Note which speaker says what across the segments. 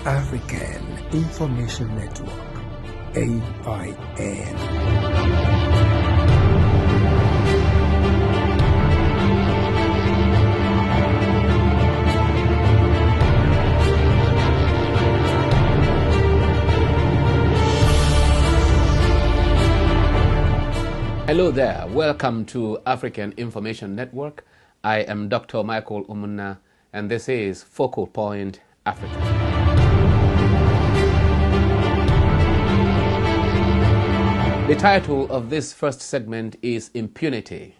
Speaker 1: African Information Network, AIN.
Speaker 2: Hello there, welcome to African Information Network. I am Dr. Michael Umunna, and this is Focal Point Africa. The title of this first segment is Impunity,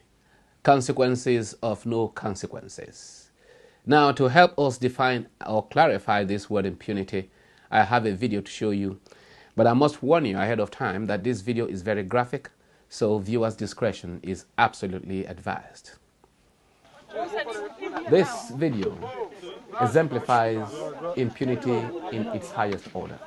Speaker 2: Consequences of No Consequences. Now, to help us define or clarify this word impunity, I have a video to show you, but I must warn you ahead of time that this video is very graphic, so viewers' discretion is absolutely advised. This video exemplifies impunity in its highest order.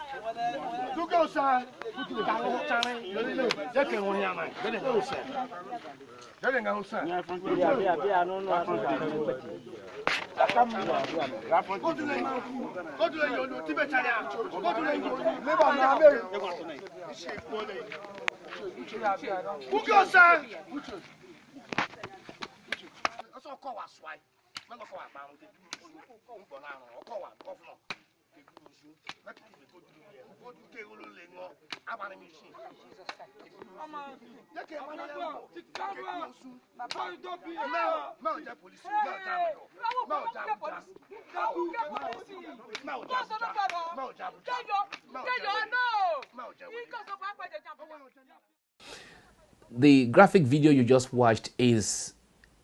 Speaker 2: The graphic video you just watched is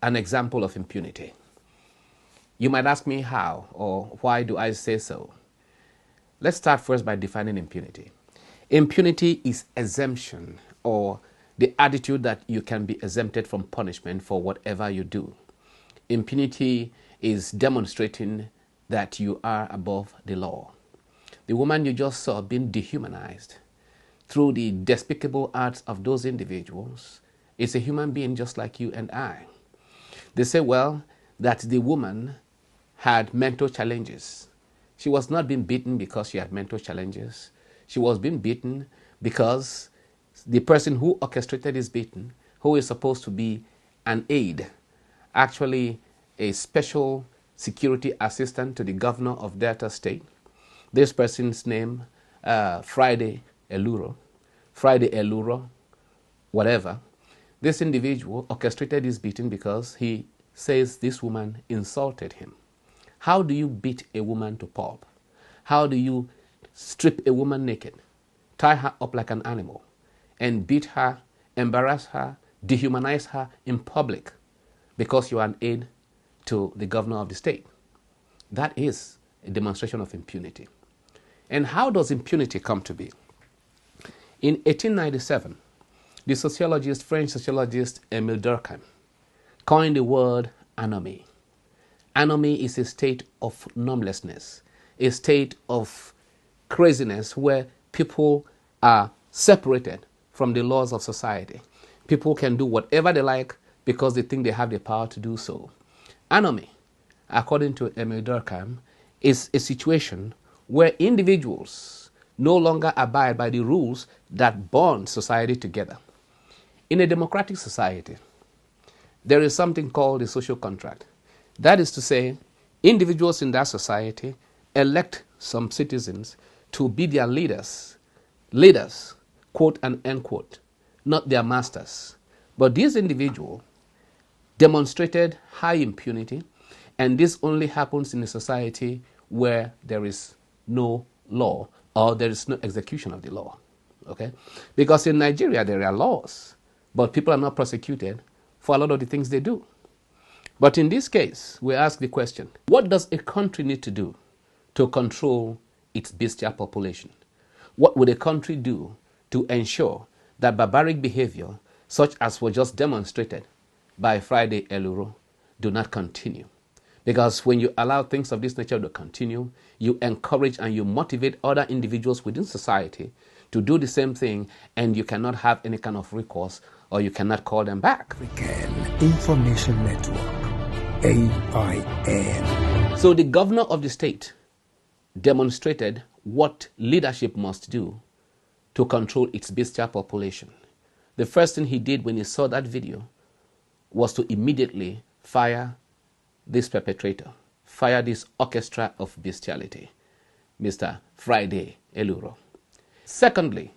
Speaker 2: an example of impunity. You might ask me how or why do I say so? Let's start first by defining impunity. Impunity is exemption, or the attitude that you can be exempted from punishment for whatever you do. Impunity is demonstrating that you are above the law. The woman you just saw being dehumanized through the despicable acts of those individuals is a human being just like you and I. They say, well, that the woman had mental challenges. She was not being beaten because she had mental challenges. She was being beaten because the person who orchestrated this beating, who is supposed to be an aide, actually a special security assistant to the governor of Delta State. This person's name, Friday Eluro, whatever. This individual orchestrated this beating because he says this woman insulted him. How do you beat a woman to pulp? How do you strip a woman naked, tie her up like an animal, and beat her, embarrass her, dehumanize her in public because you are an aide to the governor of the state? That is a demonstration of impunity. And how does impunity come to be? In 1897, the French sociologist Emile Durkheim coined the word anomie. Anomie is a state of normlessness, a state of craziness where people are separated from the laws of society. People can do whatever they like because they think they have the power to do so. Anomie, according to Emile Durkheim, is a situation where individuals no longer abide by the rules that bond society together. In a democratic society, there is something called the social contract. That is to say, individuals in that society elect some citizens to be their leaders, quote and end quote, not their masters. But these individuals demonstrated high impunity, and this only happens in a society where there is no law or there is no execution of the law. Okay? Because in Nigeria there are laws, but people are not prosecuted for a lot of the things they do. But in this case, we ask the question, what does a country need to do to control its bestial population? What would a country do to ensure that barbaric behavior, such as was just demonstrated by Friday Eluro, do not continue? Because when you allow things of this nature to continue, you encourage and you motivate other individuals within society to do the same thing, and you cannot have any kind of recourse or you cannot call them back.
Speaker 1: African Information Network, AIN.
Speaker 2: So the governor of the state demonstrated what leadership must do to control its bestial population. The first thing he did when he saw that video was to immediately fire this perpetrator, fire this orchestra of bestiality, Mr. Friday Eluro. Secondly,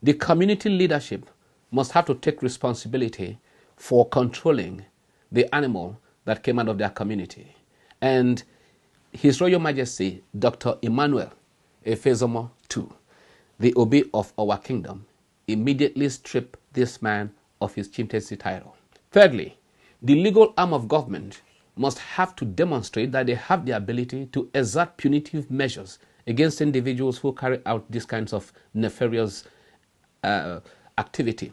Speaker 2: the community leadership must have to take responsibility for controlling the animal that came out of their community. And His Royal Majesty, Dr. Emmanuel Efezomo II, the Obi of our kingdom, immediately stripped this man of his chieftaincy title. Thirdly, the legal arm of government must have to demonstrate that they have the ability to exert punitive measures against individuals who carry out these kinds of nefarious activity.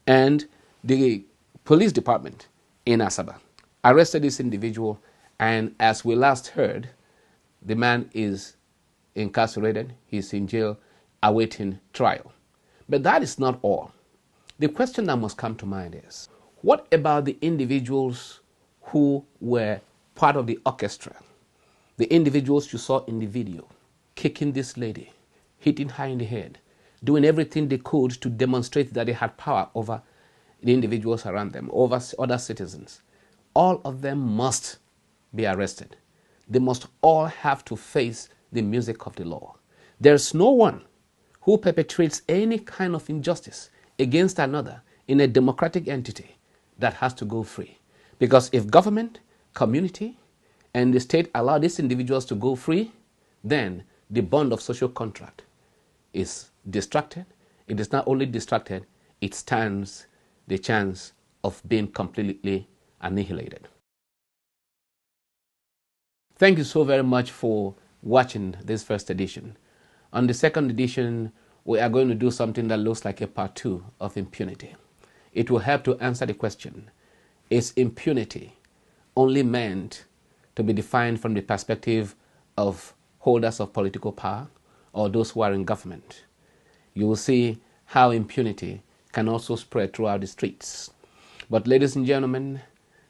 Speaker 2: And the police department in Asaba arrested this individual, and as we last heard, the man is incarcerated, he's in jail, awaiting trial. But that is not all. The question that must come to mind is, what about the individuals who were part of the orchestra? The individuals you saw in the video, kicking this lady, hitting her in the head, doing everything they could to demonstrate that they had power over the individuals around them, over other citizens. All of them must be arrested. They must all have to face the music of the law. There's no one who perpetrates any kind of injustice against another in a democratic entity that has to go free. Because if government, community, and the state allow these individuals to go free, then the bond of social contract is distracted. It is not only distracted, it stands the chance of being completely annihilated. Thank you so very much for watching this first edition. On the second edition, we are going to do something that looks like a part 2 of impunity. It will help to answer the question, is impunity only meant to be defined from the perspective of holders of political power or those who are in government? You will see how impunity can also spread throughout the streets. But ladies and gentlemen,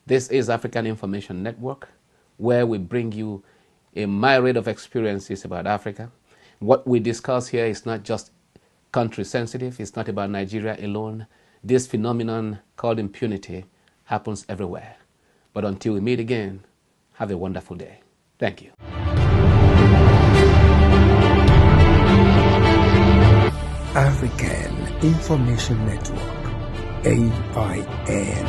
Speaker 2: this is African Information Network, where we bring you a myriad of experiences about Africa. What we discuss here is not just country sensitive, it's not about Nigeria alone. This phenomenon called impunity happens everywhere. But until we meet again, have a wonderful day. Thank you.
Speaker 1: African Information Network, AIN.